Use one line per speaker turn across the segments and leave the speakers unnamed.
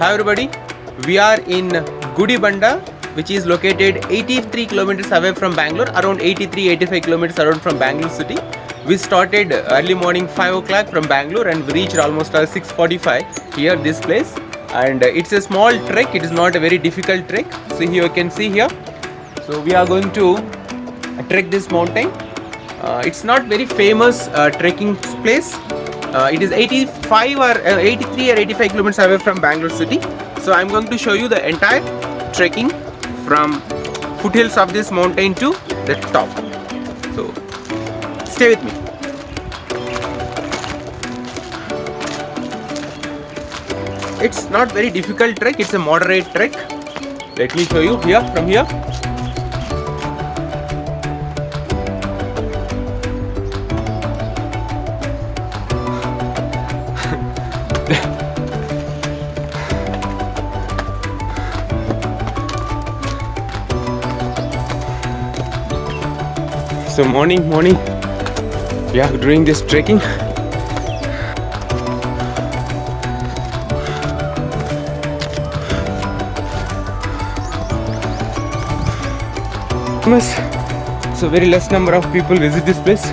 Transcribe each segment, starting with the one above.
Hi everybody, we are in Gudibanda, which is located 83 kilometers away from Bangalore, around 83-85 kilometers around from Bangalore city. We started early morning 5 o'clock from Bangalore and we reached almost 6:45 here this place. And it's a small trek, it is not a very difficult trek. So here you can see here. So we are going to trek this mountain. It's not very famous trekking place. It is 85 or 83 or 85 kilometers away from Bangalore city. So I'm going to show you the entire trekking from foothills of this mountain to the top. So stay with me. It's not very difficult trek, it's a moderate trek. Let me show you here from here. So morning we are doing this trekking. So very less number of people visit this place.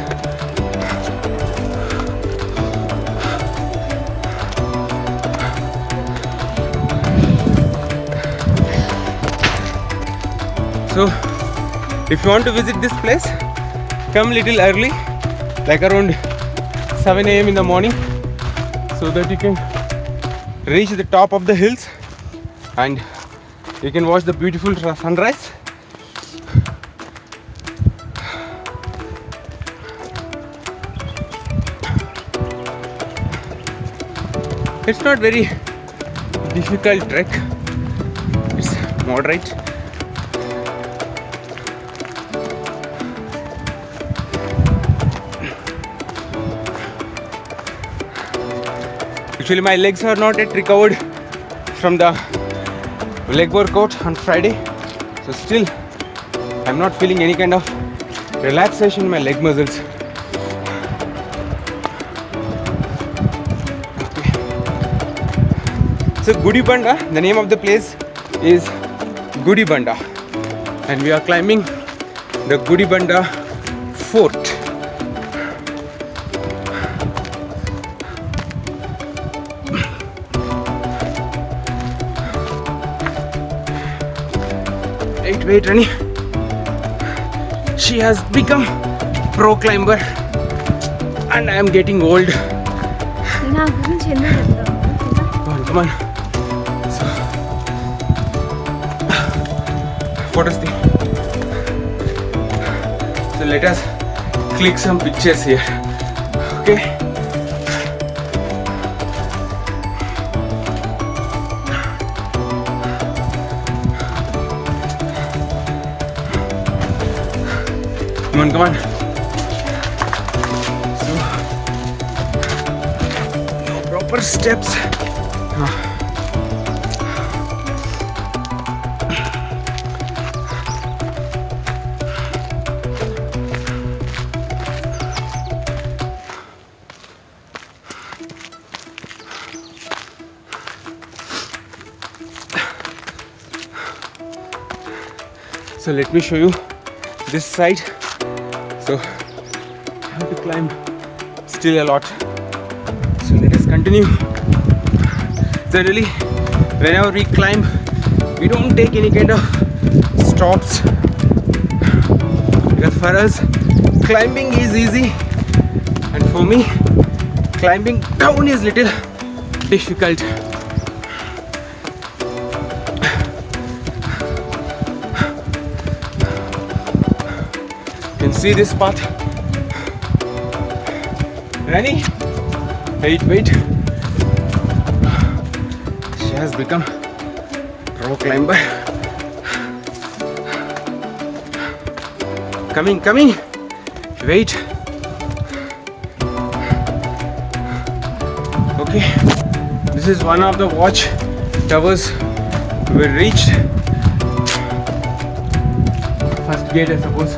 So if you want to visit this place, come little early, like around 7 a.m. in the morning, so that you can reach the top of the hills and you can watch the beautiful sunrise. It's not very difficult trek, it's moderate. Actually my legs are not yet recovered from the leg workout on Friday, so still I'm not feeling any kind of relaxation in my leg muscles. Okay. So Gudibanda, the name of the place is Gudibanda, and we are climbing the Gudibanda fort. Wait, Rani. She has become pro climber and I am getting old. Come on. So, photos. So let us click some pictures here. Okay. Come on. So, no proper steps. So let me show you this side. So I have to climb still a lot. So let us continue. Generally, whenever we climb, we don't take any kind of stops, because for us, climbing is easy, and for me, climbing down is little difficult. You can see this path. Rani, wait. She has become pro climber. Coming. Wait. Okay. This is one of the watch towers we reached. First gate, I suppose.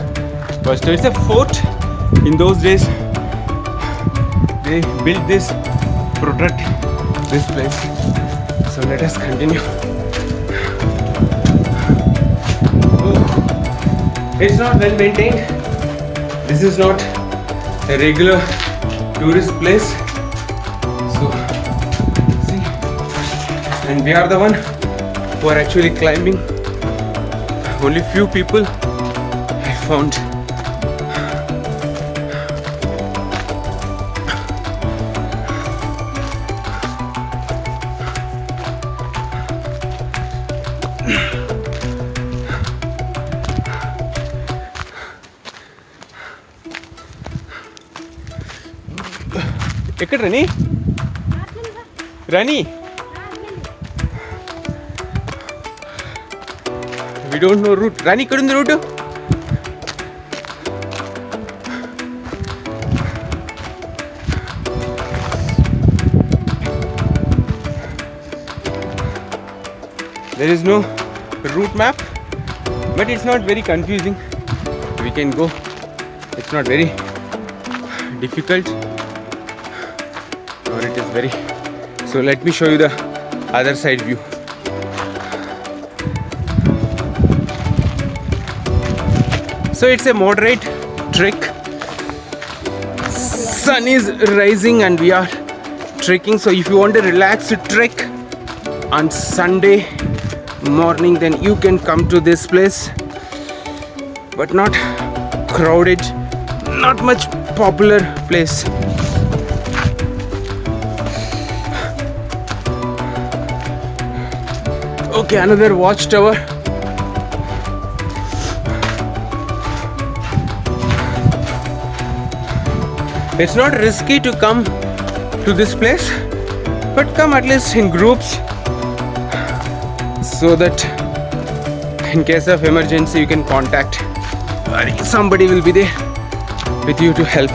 But it's a fort. In those days, they built this to protect this place. So let us continue. Oh, it's not well maintained. This is not a regular tourist place. So see, and we are the one who are actually climbing. Only few people I found. ఎక్కడ రాని రాని we don't know route. రాని ఇక్కడ ఉంది route. There is no route map, but it's not very confusing. We can go. It's not very difficult, or it is very. So let me show you the other side view. So it's a moderate trek. Sun is rising and we are trekking. So if you want a relaxed trek on Sunday morning, then you can come to this place, but not crowded, not much popular place. Okay, another watchtower. It's not risky to come to this place, but come at least in groups, so that in case of emergency you can contact, somebody will be there with you to help.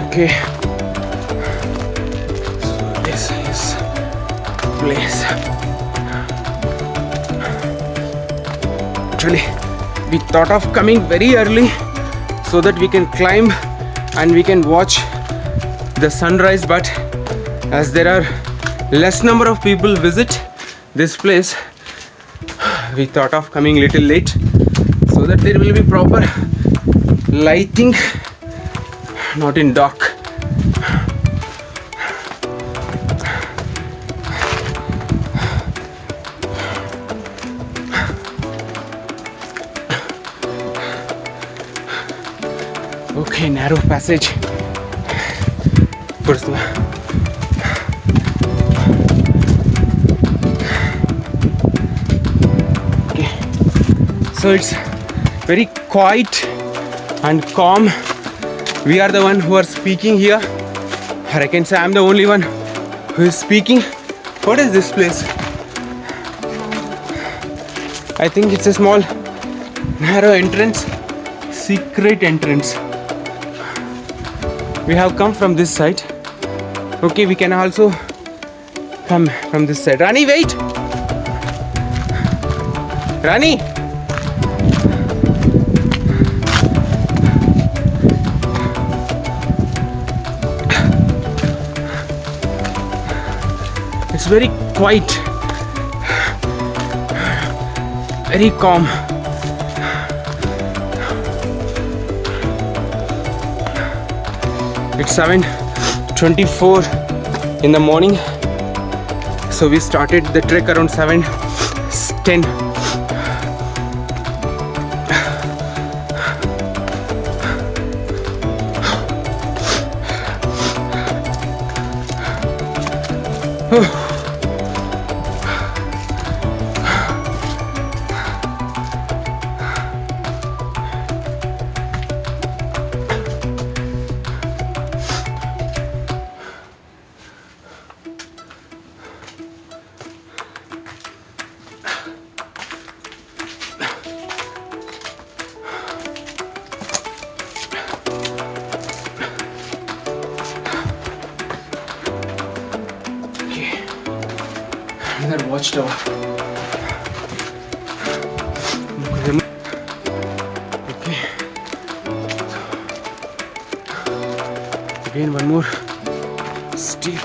Okay, so this is place. Actually, we thought of coming very early so that we can climb and we can watch the sunrise, but as there are less number of people visit this place, we thought of coming little late so that there will be proper lighting, not in dark. Okay, narrow passage. First one. Okay, so it's very quiet and calm. We are the one who are speaking here, or I can say I'm the only one who is speaking. What is this place? I think it's a small narrow entrance, secret entrance. We have come from this side. Okay, we can also come from this side. Rani, wait! Rani! It's very quiet, very calm. It's 7:24 in the morning, so we started the trek around 7:10. Another watchtower. Okay. Again, one more steep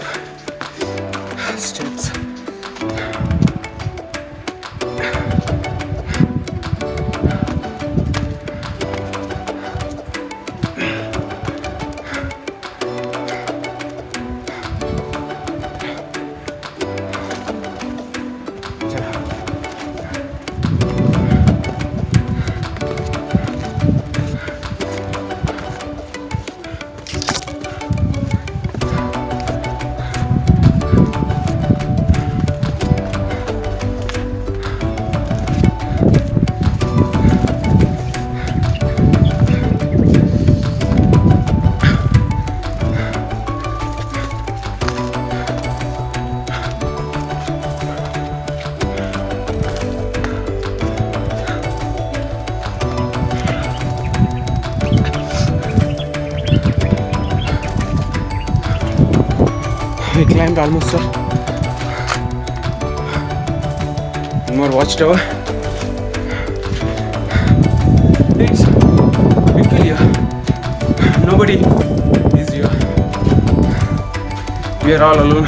climbed almost all. One more watchtower. It's beautiful here. Nobody is here. We are all alone.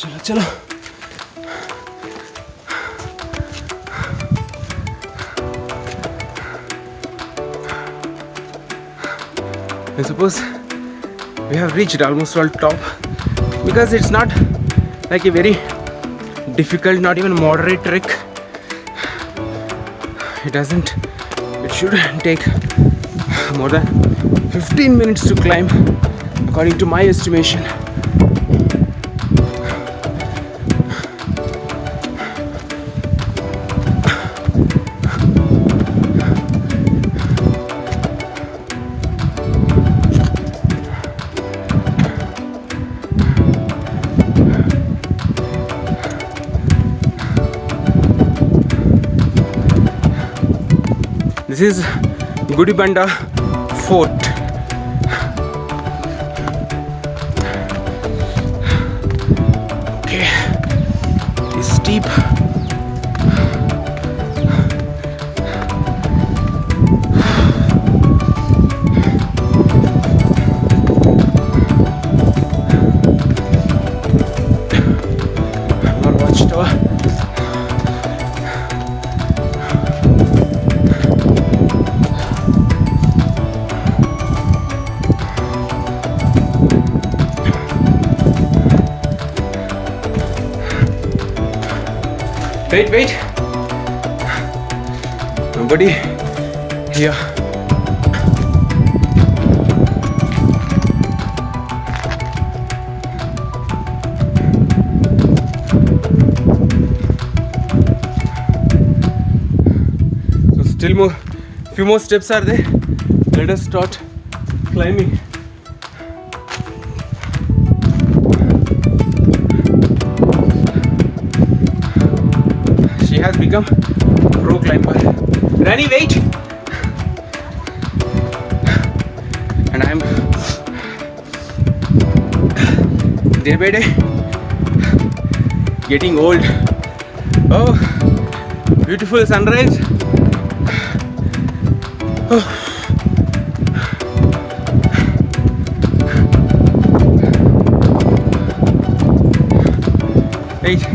चलो चलो. I suppose we have reached almost all top, because it's not like a very difficult, not even moderate trek. It shouldn't take more than 15 minutes to climb, according to my estimation. This is Gudibanda Fort. Okay, it's steep. More watchtower. Wait. Nobody here. So still few more steps are there. Let us start climbing. Has become pro climber. Rani, wait! And I'm day by day getting old. Oh, beautiful sunrise. Oh.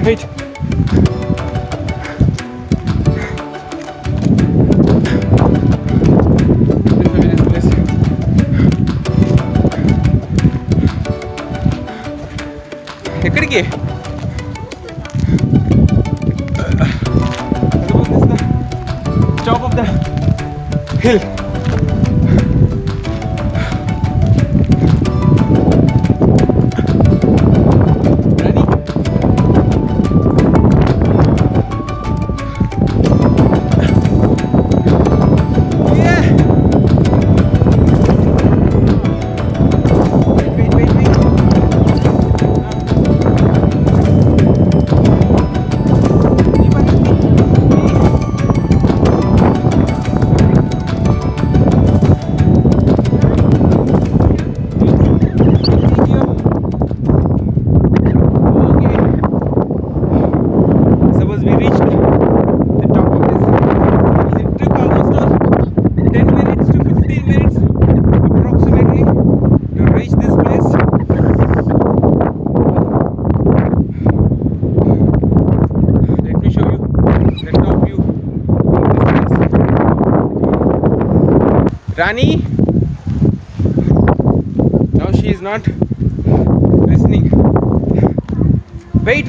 Wait. ఎక్కడికి top of the hill. Rani, now she is not listening. Wait.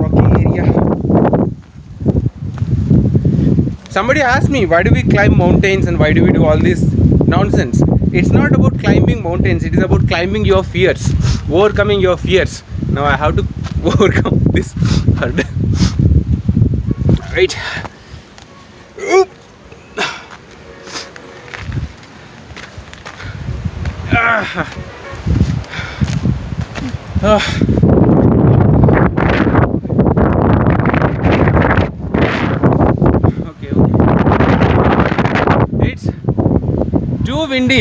Rocky area. Somebody asked me, why do we climb mountains and why do we do all this nonsense? It's not about climbing mountains, it is about climbing your fears, overcoming your fears. Now I have to overcome this hurdle. Right. Oop. Okay. It's too windy,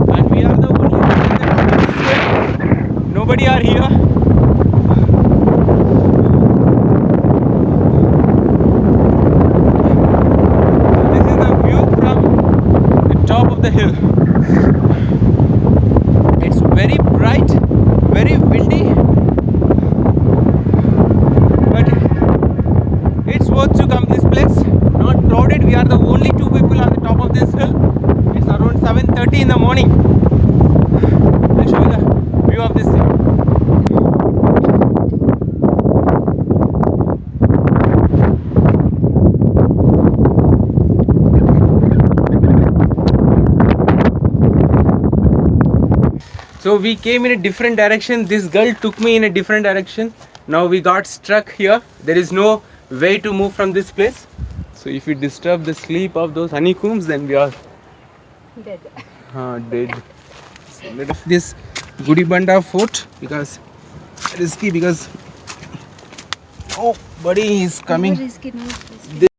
and we are the only ones in the company. Nobody are here. This is the view from the top of the hill. It's very bright, very windy, but it's worth to come this place. Not crowded. We are the only two people on the top of this hill. It's around 7:30 in the morning. I'll show you the view of this hill. So we came in a different direction. This girl took me in a different direction. Now we got stuck here. There is no way to move from this place. So if we disturb the sleep of those honeycombs, then we are
Dead.
dead. So let us this Gudibanda fort because risky because oh buddy is coming.
No risky, no risky.
This